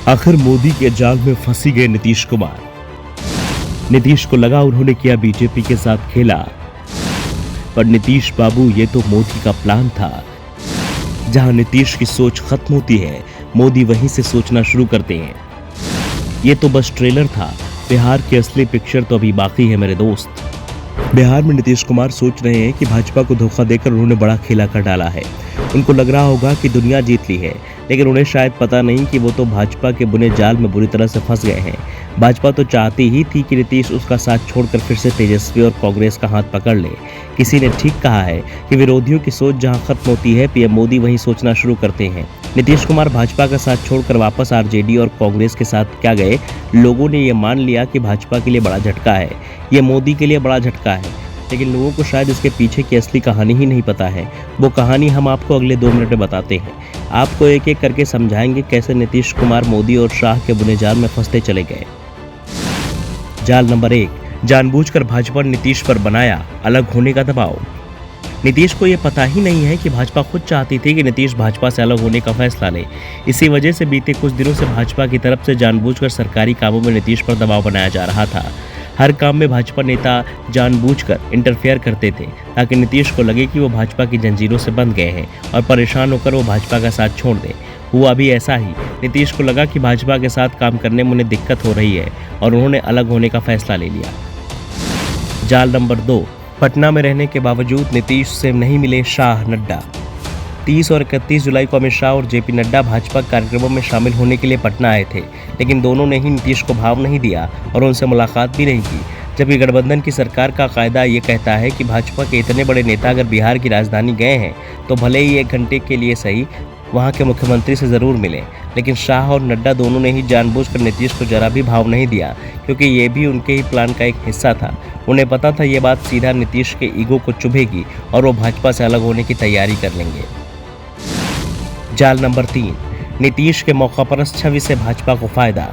आखिर मोदी के जाल में फंसी गए नीतीश कुमार। नीतीश को लगा उन्होंने किया बीजेपी के साथ खेला, पर नीतीश बाबू ये तो मोदी का प्लान था। जहां नीतीश की सोच खत्म होती है, मोदी वहीं से सोचना शुरू करते हैं। ये तो बस ट्रेलर था, बिहार की असली पिक्चर तो अभी बाकी है मेरे दोस्त। बिहार में नीतीश कुमार सोच रहे हैं कि भाजपा को धोखा देकर उन्होंने बड़ा खेला कर डाला है। उनको लग रहा होगा कि दुनिया जीत ली है, लेकिन उन्हें शायद पता नहीं कि वो तो भाजपा के बुने जाल में बुरी तरह से फंस गए हैं। भाजपा तो चाहती ही थी कि नीतीश उसका साथ छोड़कर फिर से तेजस्वी और कांग्रेस का हाथ पकड़ ले। किसी ने ठीक कहा है कि विरोधियों की सोच जहां खत्म होती है, पीएम मोदी वहीं सोचना शुरू करते हैं। नीतीश कुमार भाजपा का साथ छोड़कर वापस आरजेडी और कांग्रेस के साथ क्या गए, लोगों ने ये मान लिया कि भाजपा के लिए बड़ा झटका है, ये मोदी के लिए बड़ा झटका है। लेकिन लोगों को शायद इसके पीछे की असली कहानी ही नहीं पता है। वो कहानी हम आपको अगले 2 मिनट में बताते हैं। आपको एक एक करके समझाएंगे कैसे नीतीश कुमार मोदी और शाह के बुने जाल में फंसते चले गए। जाल नंबर 1, जानबूझकर भाजपा ने नीतीश पर बनाया अलग होने का दबाव। नीतीश को यह पता ही नहीं है कि भाजपा खुद चाहती थी कि नीतीश भाजपा से अलग होने का फैसला ले। इसी वजह से बीते कुछ दिनों से भाजपा की तरफ से जानबूझकर सरकारी कामों में नीतीश पर दबाव बनाया जा रहा था। हर काम में भाजपा नेता जानबूझकर इंटरफेयर करते थे ताकि नीतीश को लगे कि वो भाजपा की जंजीरों से बंध गए हैं और परेशान होकर वो भाजपा का साथ छोड़ दें। हुआ भी ऐसा ही। नीतीश को लगा कि भाजपा के साथ काम करने में उन्हें दिक्कत हो रही है और उन्होंने अलग होने का फैसला ले लिया। जाल नंबर 2, पटना में रहने के बावजूद नीतीश से नहीं मिले शाह नड्डा। 30 और 31 जुलाई को अमित शाह और जेपी नड्डा भाजपा कार्यक्रमों में शामिल होने के लिए पटना आए थे, लेकिन दोनों ने ही नीतीश को भाव नहीं दिया और उनसे मुलाकात भी नहीं की। जबकि गठबंधन की सरकार का कायदा ये कहता है कि भाजपा के इतने बड़े नेता अगर बिहार की राजधानी गए हैं तो भले ही 1 घंटे के लिए सही वहाँ के मुख्यमंत्री से ज़रूर मिलें। लेकिन शाह और नड्डा दोनों ने ही जानबूझकर नीतीश को जरा भी भाव नहीं दिया, क्योंकि ये भी उनके ही प्लान का एक हिस्सा था। उन्हें पता था ये बात सीधा नीतीश के ईगो को चुभेगी और वो भाजपा से अलग होने की तैयारी कर लेंगे। जाल नंबर 3, नीतीश के मौकापरस्त छवि से भाजपा को फायदा।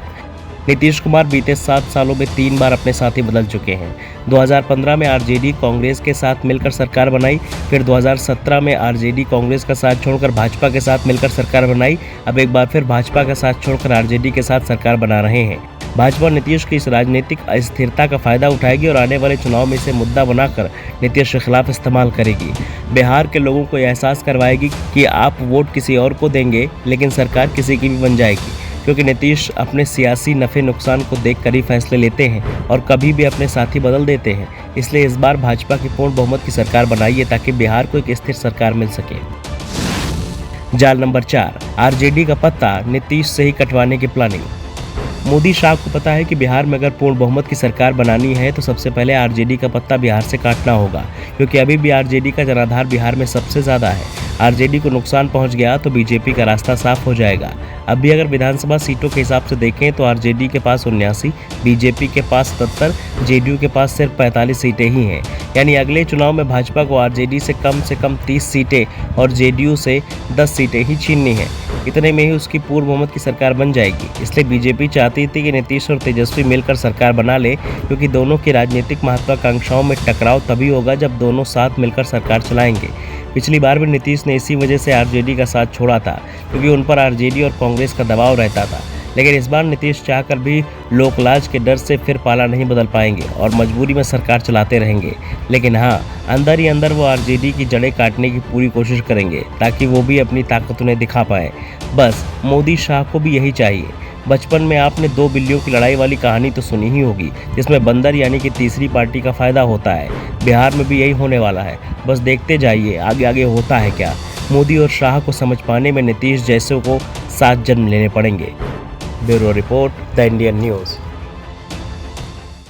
नीतीश कुमार बीते 7 सालों में 3 बार अपने साथी बदल चुके हैं। 2015 में आरजेडी कांग्रेस के साथ मिलकर सरकार बनाई, फिर 2017 में आरजेडी कांग्रेस का साथ छोड़कर भाजपा के साथ मिलकर सरकार बनाई। अब एक बार फिर भाजपा का साथ छोड़कर आरजेडी के साथ सरकार बना रहे हैं। भाजपा नीतीश की इस राजनीतिक अस्थिरता का फायदा उठाएगी और आने वाले चुनाव में इसे मुद्दा बनाकर नीतीश के खिलाफ इस्तेमाल करेगी। बिहार के लोगों को एहसास करवाएगी कि आप वोट किसी और को देंगे, लेकिन सरकार किसी की भी बन जाएगी, क्योंकि नीतीश अपने सियासी नफ़े नुकसान को देखकर ही फैसले लेते हैं और कभी भी अपने साथी बदल देते हैं। इसलिए इस बार भाजपा की पूर्ण बहुमत की सरकार बनाइए ताकि बिहार को एक स्थिर सरकार मिल सके। जाल नंबर 4, आरजेडी का पत्ता नीतीश से ही कटवाने की प्लानिंग। मोदी शाह को पता है कि बिहार में अगर पूर्ण बहुमत की सरकार बनानी है तो सबसे पहले आरजेडी का पत्ता बिहार से काटना होगा, क्योंकि अभी भी आरजेडी का जनाधार बिहार में सबसे ज़्यादा है। आरजेडी को नुकसान पहुंच गया तो बीजेपी का रास्ता साफ हो जाएगा। अब भी अगर विधानसभा सीटों के हिसाब से देखें तो आरजेडी के पास 79, बीजेपी के पास 77, जेडीयू के पास सिर्फ 45 सीटें ही हैं। यानी अगले चुनाव में भाजपा को आरजेडी से कम 30 सीटें और जेडीयू से 10 सीटें ही छीननी हैं। इतने में ही उसकी पूर्ण बहुमत की सरकार बन जाएगी। इसलिए बीजेपी चाहती थी कि नीतीश और तेजस्वी मिलकर सरकार बना ले, क्योंकि दोनों की राजनीतिक महत्वाकांक्षाओं में टकराव तभी होगा जब दोनों साथ मिलकर सरकार चलाएंगे। पिछली बार भी नीतीश ने इसी वजह से आरजेडी का साथ छोड़ा था, क्योंकि उन पर आरजेडी और कांग्रेस का दबाव रहता था। लेकिन इस बार नीतीश चाहकर भी लोकलाज के डर से फिर पाला नहीं बदल पाएंगे और मजबूरी में सरकार चलाते रहेंगे। लेकिन हाँ, अंदर ही अंदर वो आरजेडी की जड़ें काटने की पूरी कोशिश करेंगे ताकि वो भी अपनी ताकत उन्हें दिखा पाए। बस मोदी शाह को भी यही चाहिए। बचपन में आपने 2 बिल्लियों की लड़ाई वाली कहानी तो सुनी ही होगी, जिसमें बंदर यानी कि तीसरी पार्टी का फायदा होता है। बिहार में भी यही होने वाला है। बस देखते जाइए आगे आगे होता है क्या। मोदी और शाह को समझ पाने में नीतीश जैसों को 7 जन्म लेने पड़ेंगे। Bureau report, the Indian news.